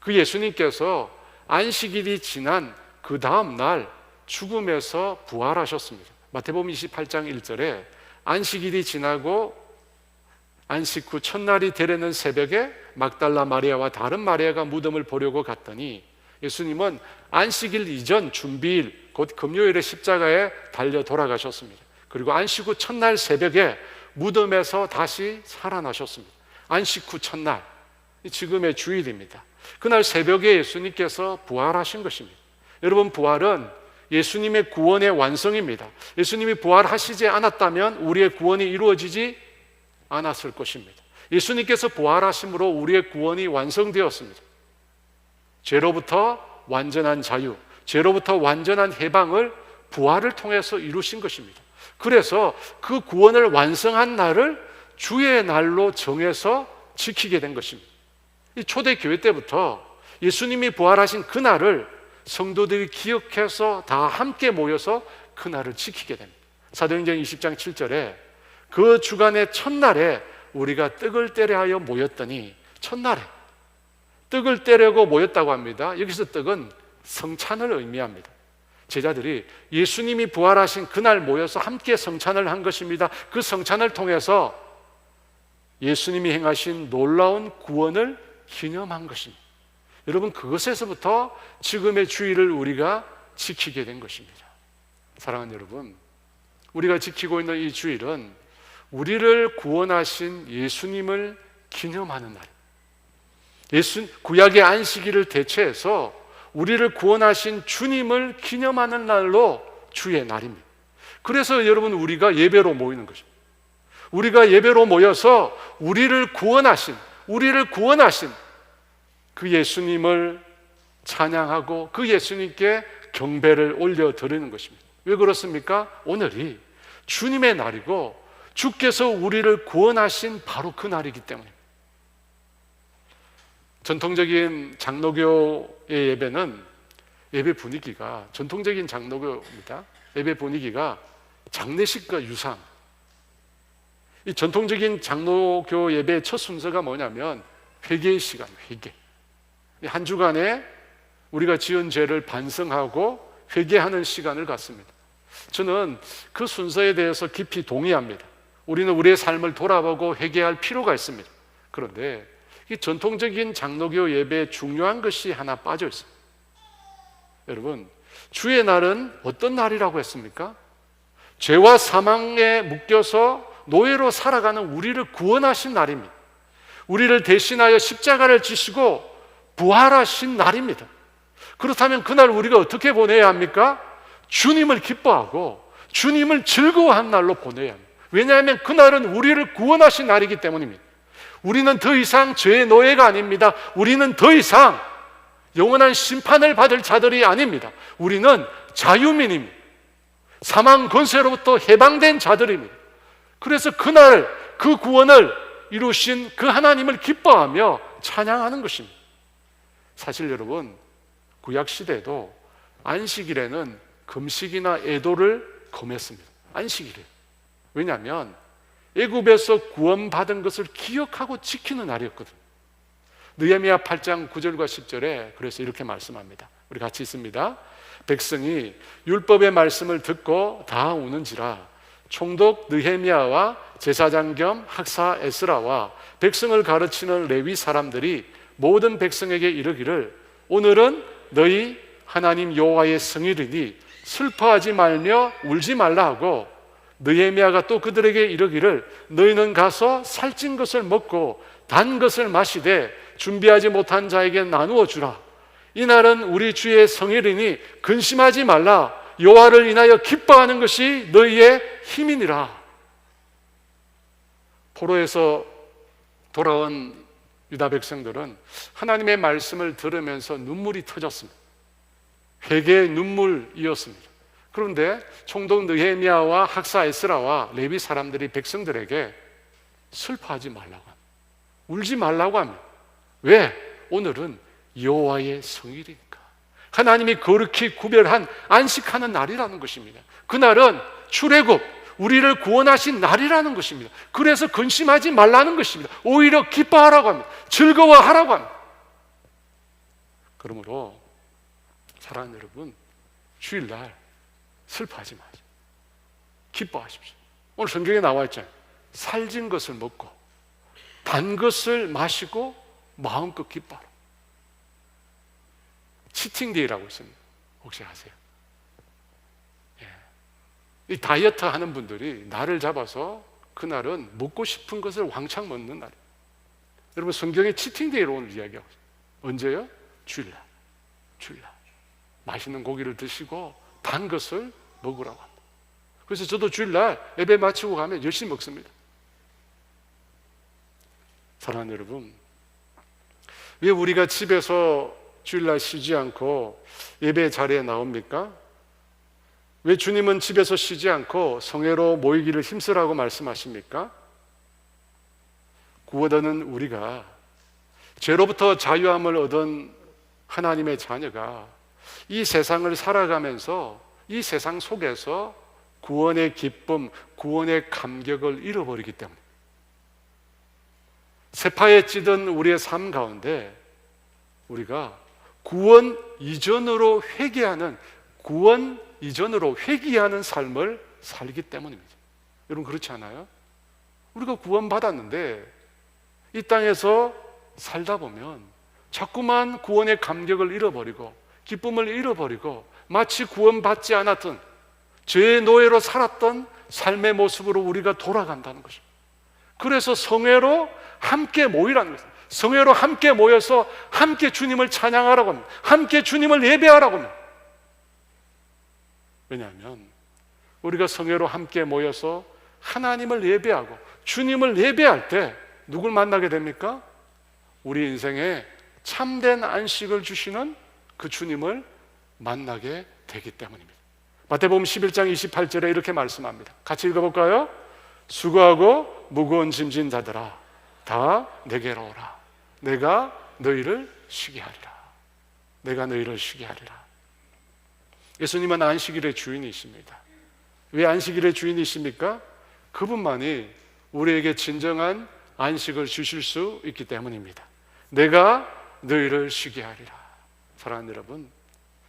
그 예수님께서 안식일이 지난 그 다음 날 죽음에서 부활하셨습니다. 마태복음 28장 1절에 안식일이 지나고 안식 후 첫날이 되려는 새벽에 막달라 마리아와 다른 마리아가 무덤을 보려고 갔더니 예수님은 안식일 이전 준비일 곧 금요일에 십자가에 달려 돌아가셨습니다. 그리고 안식 후 첫날 새벽에 무덤에서 다시 살아나셨습니다. 안식 후 첫날, 지금의 주일입니다. 그날 새벽에 예수님께서 부활하신 것입니다. 여러분, 부활은 예수님의 구원의 완성입니다. 예수님이 부활하시지 않았다면 우리의 구원이 이루어지지 않았을 것입니다. 예수님께서 부활하심으로 우리의 구원이 완성되었습니다. 죄로부터 완전한 자유, 죄로부터 완전한 해방을 부활을 통해서 이루신 것입니다. 그래서 그 구원을 완성한 날을 주의 날로 정해서 지키게 된 것입니다. 이 초대 교회 때부터 예수님이 부활하신 그 날을 성도들이 기억해서 다 함께 모여서 그 날을 지키게 됩니다. 사도행전 20장 7절에 그 주간의 첫날에 우리가 떡을 떼려 하여 모였더니, 첫날에 떡을 떼려고 모였다고 합니다. 여기서 떡은 성찬을 의미합니다. 제자들이 예수님이 부활하신 그날 모여서 함께 성찬을 한 것입니다. 그 성찬을 통해서 예수님이 행하신 놀라운 구원을 기념한 것입니다. 여러분, 그것에서부터 지금의 주일을 우리가 지키게 된 것입니다. 사랑하는 여러분, 우리가 지키고 있는 이 주일은 우리를 구원하신 예수님을 기념하는 날, 구약의 안식일을 대체해서 우리를 구원하신 주님을 기념하는 날로 주의 날입니다. 그래서 여러분, 우리가 예배로 모이는 것입니다. 우리가 예배로 모여서 우리를 구원하신 그 예수님을 찬양하고 그 예수님께 경배를 올려드리는 것입니다. 왜 그렇습니까? 오늘이 주님의 날이고 주께서 우리를 구원하신 바로 그 날이기 때문입니다. 전통적인 장로교의 예배는 전통적인 장로교입니다. 예배 분위기가 장례식과 유상. 이 전통적인 장로교 예배의 첫 순서가 뭐냐면 회개의 시간, 회개. 한 주간에 우리가 지은 죄를 반성하고 회개하는 시간을 갖습니다. 저는 그 순서에 대해서 깊이 동의합니다. 우리는 우리의 삶을 돌아보고 회개할 필요가 있습니다. 그런데 이 전통적인 장로교 예배에 중요한 것이 하나 빠져 있어요. 여러분, 주의 날은 어떤 날이라고 했습니까? 죄와 사망에 묶여서 노예로 살아가는 우리를 구원하신 날입니다. 우리를 대신하여 십자가를 지시고 부활하신 날입니다. 그렇다면 그날 우리가 어떻게 보내야 합니까? 주님을 기뻐하고 주님을 즐거워한 날로 보내야 합니다. 왜냐하면 그날은 우리를 구원하신 날이기 때문입니다. 우리는 더 이상 죄의 노예가 아닙니다. 우리는 더 이상 영원한 심판을 받을 자들이 아닙니다. 우리는 자유민입니다. 사망 권세로부터 해방된 자들입니다. 그래서 그날 그 구원을 이루신 그 하나님을 기뻐하며 찬양하는 것입니다. 사실 여러분, 구약시대에도 안식일에는 금식이나 애도를 금했습니다. 안식일에. 왜냐하면 애굽에서 구원받은 것을 기억하고 지키는 날이었거든요. 느헤미야 8장 9절과 10절에 그래서 이렇게 말씀합니다. 우리 같이 있습니다. 백성이 율법의 말씀을 듣고 다 우는지라 총독 느헤미야와 제사장 겸 학사 에스라와 백성을 가르치는 레위 사람들이 모든 백성에게 이르기를 오늘은 너희 하나님 여호와의 성일이니 슬퍼하지 말며 울지 말라 하고 느헤미야가 또 그들에게 이르기를 너희는 가서 살찐 것을 먹고 단 것을 마시되 준비하지 못한 자에게 나누어 주라. 이날은 우리 주의 성일이니 근심하지 말라. 여호와를 인하여 기뻐하는 것이 너희의 힘이니라. 포로에서 돌아온 유다 백성들은 하나님의 말씀을 들으면서 눈물이 터졌습니다. 회개의 눈물이었습니다. 그런데 총독 느헤미야와 학사 에스라와 레위 사람들이 백성들에게 슬퍼하지 말라고 합니다. 울지 말라고 합니다. 왜? 오늘은 여호와의 성일이니까. 하나님이 거룩히 구별한 안식하는 날이라는 것입니다. 그날은 출애굽, 우리를 구원하신 날이라는 것입니다. 그래서 근심하지 말라는 것입니다. 오히려 기뻐하라고 합니다. 즐거워하라고 합니다. 그러므로 사랑하는 여러분, 주일날 슬퍼하지 마세요. 기뻐하십시오. 오늘 성경에 나와 있잖아요. 살진 것을 먹고 단 것을 마시고 마음껏 기뻐하라. 치팅데이라고 있습니다. 혹시 아세요? 이 다이어트 하는 분들이 날을 잡아서 그날은 먹고 싶은 것을 왕창 먹는 날이에요. 여러분, 성경에 치팅데이로 오늘 이야기하고 있어요. 언제요? 주일날. 주일날. 맛있는 고기를 드시고 단 것을 먹으라고 합니다. 그래서 저도 주일날 예배 마치고 가면 열심히 먹습니다. 사랑하는 여러분, 왜 우리가 집에서 주일날 쉬지 않고 예배 자리에 나옵니까? 왜 주님은 집에서 쉬지 않고 성회로 모이기를 힘쓰라고 말씀하십니까? 구원하는 우리가 죄로부터 자유함을 얻은 하나님의 자녀가 이 세상을 살아가면서 이 세상 속에서 구원의 기쁨, 구원의 감격을 잃어버리기 때문에 세파에 찌든 우리의 삶 가운데 우리가 구원 이전으로 회개하는, 구원 이전으로 회귀하는 삶을 살기 때문입니다. 여러분, 그렇지 않아요? 우리가 구원받았는데 이 땅에서 살다 보면 자꾸만 구원의 감격을 잃어버리고 기쁨을 잃어버리고 마치 구원받지 않았던 죄의 노예로 살았던 삶의 모습으로 우리가 돌아간다는 것입니다. 그래서 성회로 함께 모이라는 것입니다. 성회로 함께 모여서 함께 주님을 찬양하라고 합니다. 함께 주님을 예배하라고 합니다. 왜냐하면 우리가 성회로 함께 모여서 하나님을 예배하고 주님을 예배할 때 누굴 만나게 됩니까? 우리 인생에 참된 안식을 주시는 그 주님을 만나게 되기 때문입니다. 마태복음 11장 28절에 이렇게 말씀합니다. 같이 읽어볼까요? 수고하고 무거운 짐진 자들아 다 내게로 오라. 내가 너희를 쉬게 하리라. 내가 너희를 쉬게 하리라. 예수님은 안식일의 주인이십니다. 왜 안식일의 주인이십니까? 그분만이 우리에게 진정한 안식을 주실 수 있기 때문입니다. 내가 너희를 쉬게 하리라. 사랑하는 여러분,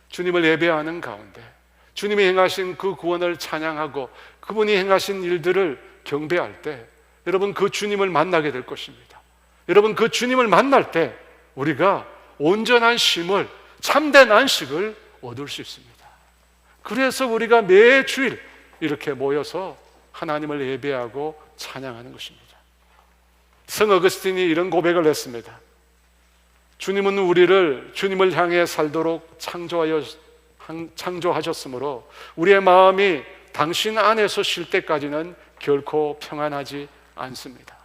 주님을 예배하는 가운데 주님이 행하신 그 구원을 찬양하고 그분이 행하신 일들을 경배할 때 여러분 그 주님을 만나게 될 것입니다. 여러분 그 주님을 만날 때 우리가 온전한 쉼을, 참된 안식을 얻을 수 있습니다. 그래서 우리가 매주일 이렇게 모여서 하나님을 예배하고 찬양하는 것입니다. 성 어거스틴이 이런 고백을 했습니다. 주님은 우리를 주님을 향해 살도록 창조하셨으므로 우리의 마음이 당신 안에서 쉴 때까지는 결코 평안하지 않습니다.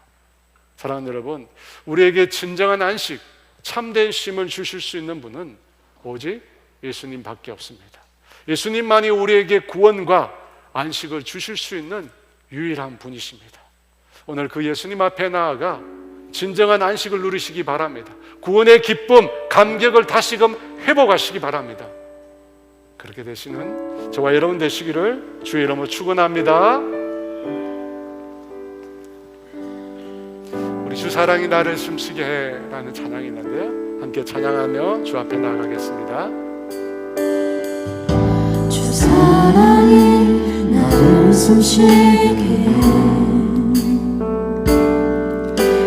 사랑하는 여러분, 우리에게 진정한 안식, 참된 쉼을 주실 수 있는 분은 오직 예수님밖에 없습니다. 예수님만이 우리에게 구원과 안식을 주실 수 있는 유일한 분이십니다. 오늘 그 예수님 앞에 나아가 진정한 안식을 누리시기 바랍니다. 구원의 기쁨, 감격을 다시금 회복하시기 바랍니다. 그렇게 되시는 저와 여러분 되시기를 주의 이름으로 축원합니다. 우리 주 사랑이 나를 숨쉬게 해 라는 찬양이 있는데요, 함께 찬양하며 주 앞에 나아가겠습니다. 주 사랑이 나를 숨쉬게 해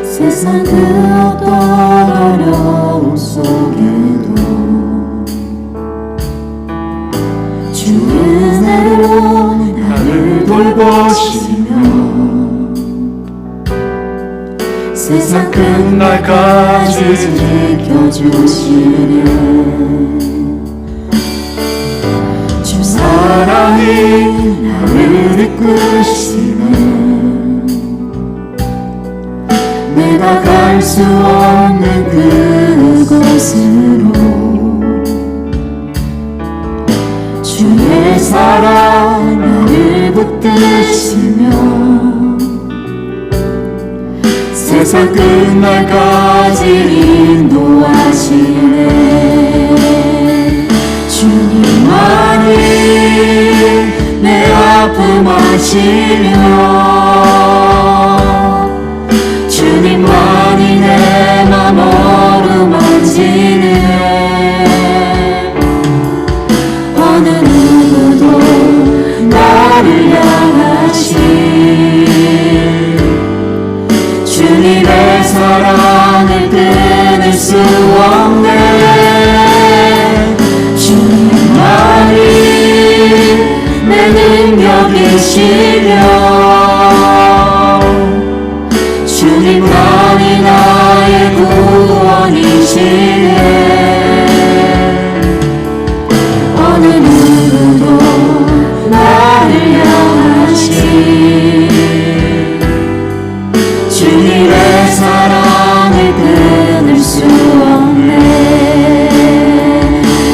세상 그 어떤 어려움 속에도 주 은혜로 나를 돌보시며 세상 끝날까지 지켜주시네. 주 사랑이 나를 이끄시네. 내가 갈 수 없는 그곳으로 주의 사랑 나를 붙드시며 세상 끝날까지 인도하시네. 주님만이 내 아픔 아시며 주님만이 내 맘 어루만지네. 어느 누구도 나를 향하신 주님의 사랑을 끊을 수 없네. 주님만이 내 능력이시며 주님만이 나의 구원이시네. 어느 누구도 나를 향하신 주님의 사랑을 끊을 수 없네.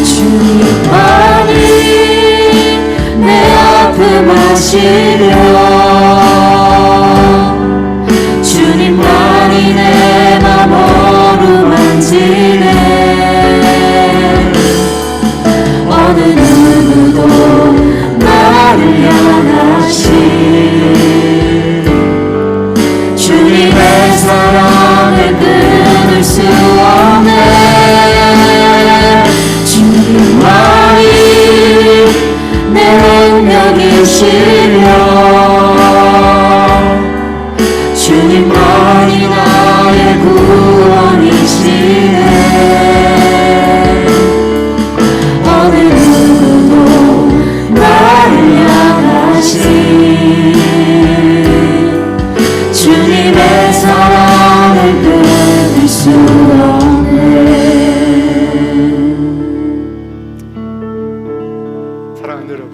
주님만이 내 아픔 아시며 주님만이 내 맘 어루만지네. 어느 누구도 나를 향하신 주님의 사랑을 끊을 수 없네. 주님만이 내 능력이시며 주님만이 나의 구원이시네. 어느 누구도 나를 향하신 주님의 사랑을 끊을 수 없네. 사랑하는 여러분,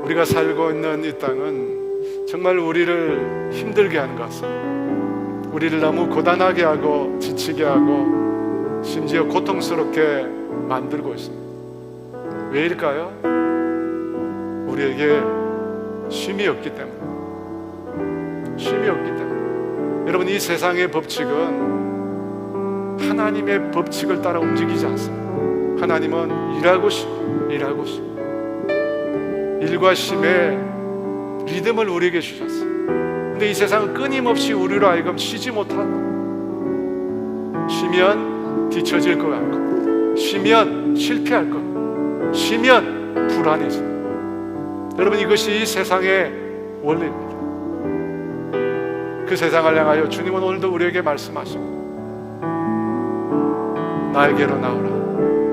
우리가 살고 있는 이 땅은 정말 우리를 힘들게 하는 것 같습니다. 우리를 너무 고단하게 하고 지치게 하고 심지어 고통스럽게 만들고 있습니다. 왜일까요? 우리에게 쉼이 없기 때문에. 쉼이 없기 때문에. 여러분, 이 세상의 법칙은 하나님의 법칙을 따라 움직이지 않습니다. 하나님은 일하고 싶고 일과 쉼의 리듬을 우리에게 주셨어요. 근데 이 세상은 끊임없이 우리로 하여금 쉬지 못하고, 쉬면 뒤처질 것 같고, 쉬면 실패할 것 같고, 쉬면 불안해집니다. 여러분, 이것이 이 세상의 원리입니다. 그 세상을 향하여 주님은 오늘도 우리에게 말씀하십니다. 나에게로 나오라.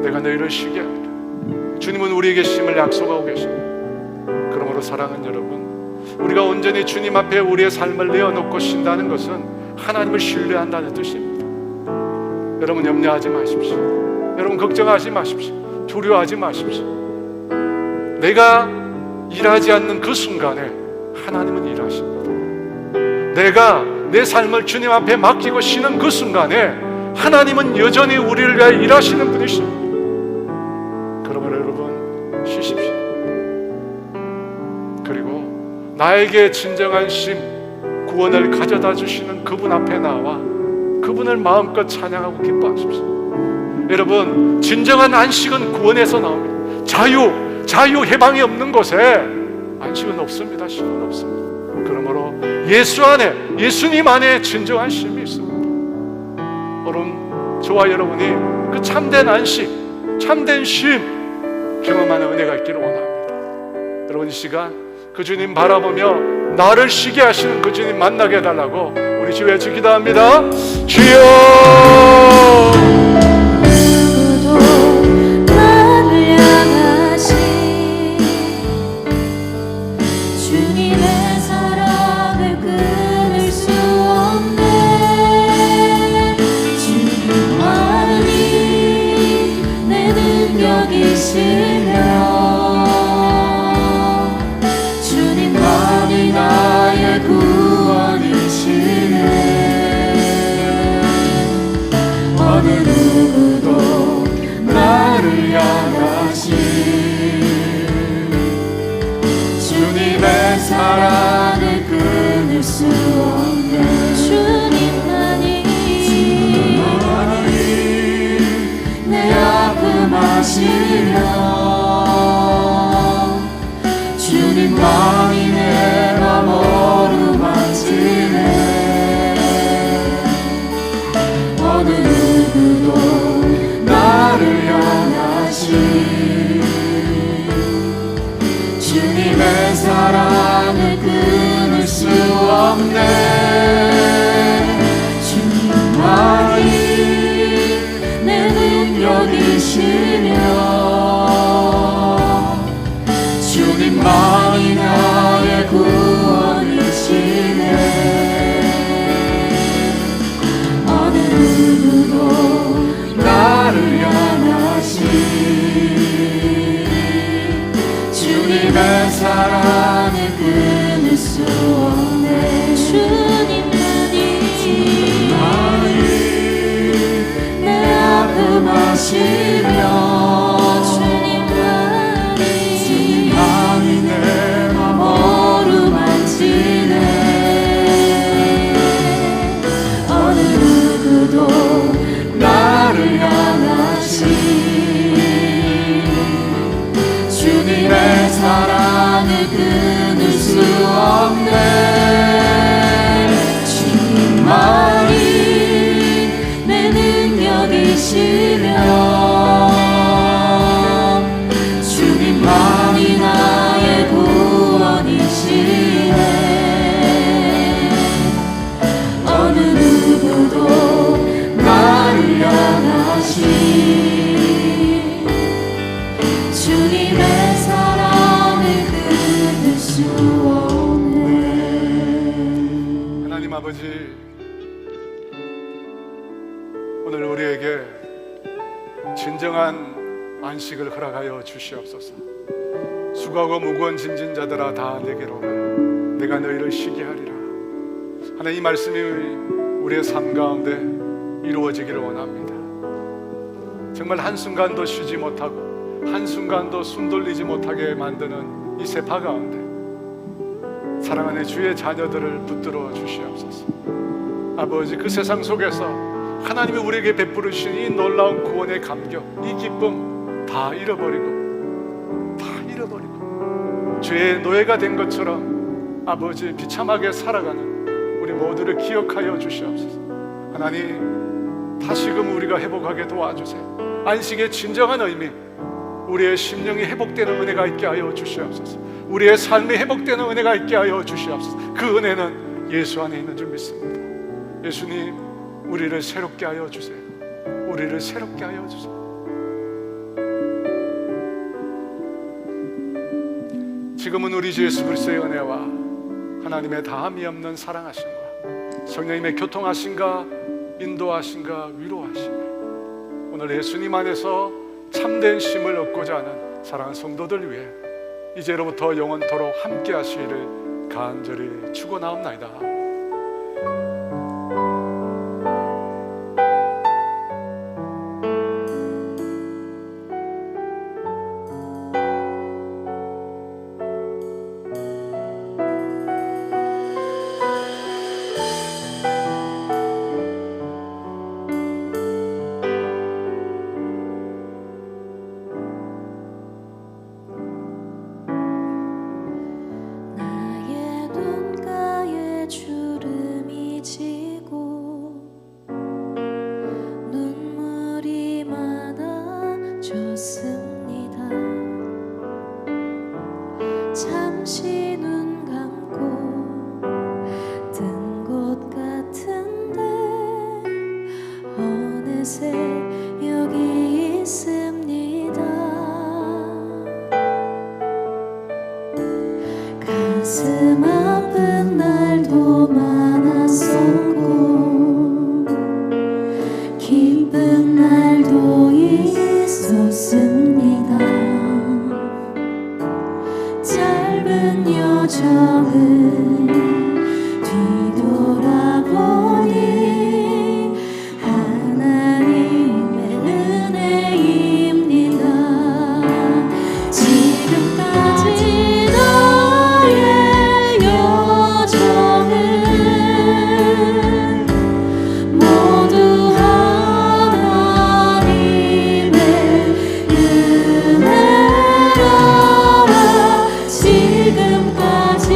내가 너희를 쉬게 하리라. 주님은 우리에게 쉼을 약속하고 계십니다. 그러므로 사랑하는 여러분, 우리가 온전히 주님 앞에 우리의 삶을 내어놓고 쉰다는 것은 하나님을 신뢰한다는 뜻입니다. 여러분, 염려하지 마십시오. 여러분, 걱정하지 마십시오. 두려워하지 마십시오. 내가 일하지 않는 그 순간에 하나님은 일하십니다. 내가 내 삶을 주님 앞에 맡기고 쉬는 그 순간에 하나님은 여전히 우리를 위하여 일하시는 분이십니다. 그러므로 여러분, 쉬십시오. 그리고 나에게 진정한 쉼, 구원을 가져다 주시는 그분 앞에 나와 그분을 마음껏 찬양하고 기뻐하십시오. 여러분, 진정한 안식은 구원에서 나옵니다. 자유, 해방이 없는 곳에 안식은 없습니다. 쉼은 없습니다. 그러므로 예수 안에, 예수님 안에 진정한 쉼이 있습니다. 오늘 저와 여러분이 그 참된 안식, 참된 쉼 경험하는 은혜가 있기를 원합니다. 여러분, 이 시간 그 주님 바라보며 나를 쉬게 하시는 그 주님 만나게 해달라고 우리 주에 기도합니다. 주여, 누구도 나를 향하신 주님의 사랑을 끊을 수 없네. 주님만이 내 능력이시며 주님만이 나의 구원이시네. 어느 누구도 나를 향하신 주님의 사랑을 끊을 수 없네. 주님만이 내 아픔 아시며 주님만이 내 맘 어루만지네. 어느 누구도 나를 향하신 주님의 사랑을 끊을 수 없네. 주님만이 내 능력이시며 주님만이 나의 구원이시네. 어느 누구도 나를 향하신 주님의 사랑을 끊을 수 없네. 주님만이 내 아픔 아시며 주님만이 내 맘 어루만지네. 어느 누구도 나를 향하신 주님의 사랑을 끊을 수 없네. 주님만이 내 능력이시며 주님만이 나의 구원이시네. 어느 누구도 나를 향하신 주님의 사랑을 끊을 수 없네. 하나님 아버지, 오늘 우리에게 진정한 안식을 허락하여 주시옵소서. 수고하고 무거운 짐진 자들아 다 내게로 오라. 내가 너희를 쉬게 하리라. 하나님, 이 말씀이 우리의 삶 가운데 이루어지기를 원합니다. 정말 한순간도 쉬지 못하고 한순간도 숨 돌리지 못하게 만드는 이 세파 가운데 사랑하는 주의 자녀들을 붙들어 주시옵소서. 아버지, 그 세상 속에서 하나님이 우리에게 베푸르신 이 놀라운 구원의 감격, 이 기쁨 다 잃어버리고 죄의 노예가 된 것처럼 아버지 비참하게 살아가는 우리 모두를 기억하여 주시옵소서. 하나님, 다시금 우리가 회복하게 도와주세요. 안식의 진정한 의미, 우리의 심령이 회복되는 은혜가 있게 하여 주시옵소서. 우리의 삶이 회복되는 은혜가 있게 하여 주시옵소서. 그 은혜는 예수 안에 있는 줄 믿습니다. 예수님, 우리를 새롭게 하여 주세요. 우리를 새롭게 하여 주세요. 지금은 우리 주 예수 그리스도의 은혜와 하나님의 다함이 없는 사랑하심과 성령님의 교통하심과 인도하심과 위로하심, 오늘 예수님 안에서 참된 쉼을 얻고자 하는 사랑하는 성도들 위해 이제로부터 영원토록 함께 하시기를 간절히 축원하옵나이다. 나의 눈가에 주름이 지고 눈물이 많아졌습니다. 잠시 눈 감고 뜬 것 같은데 어느새 여기 있습니다. 가슴 아픈 날도 많았었고 기쁜 날도 있었습니다. 짧은 여정을 뒤돌아보니 하나님의 은혜입니다. 지금까지 나의 여정은 모두 하나님의 은혜라. 지금까지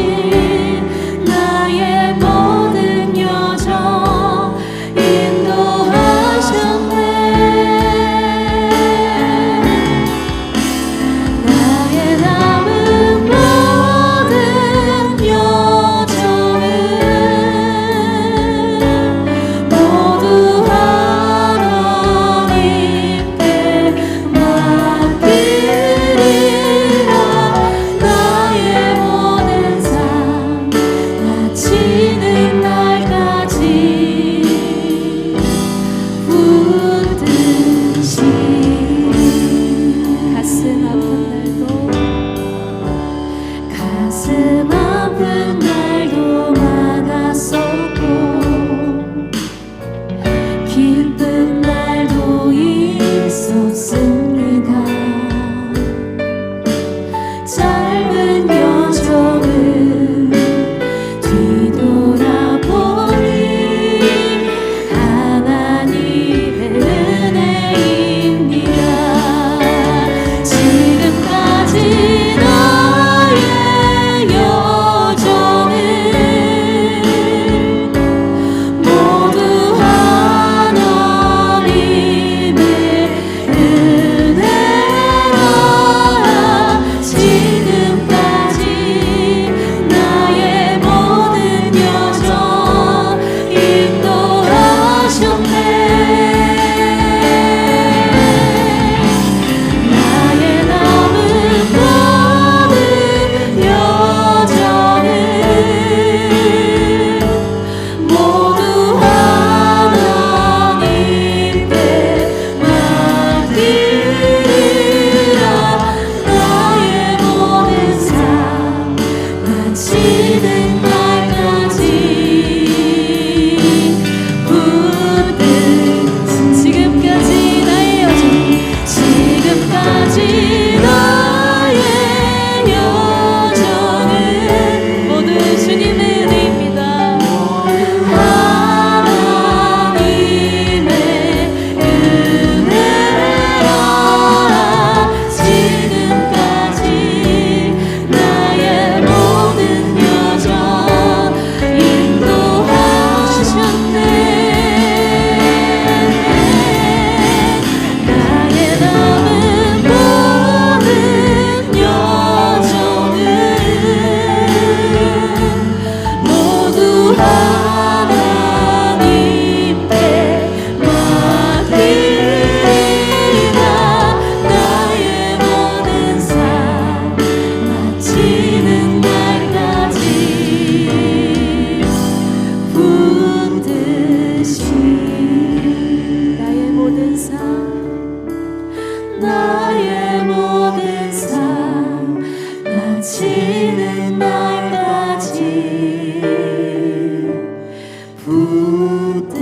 붙드시고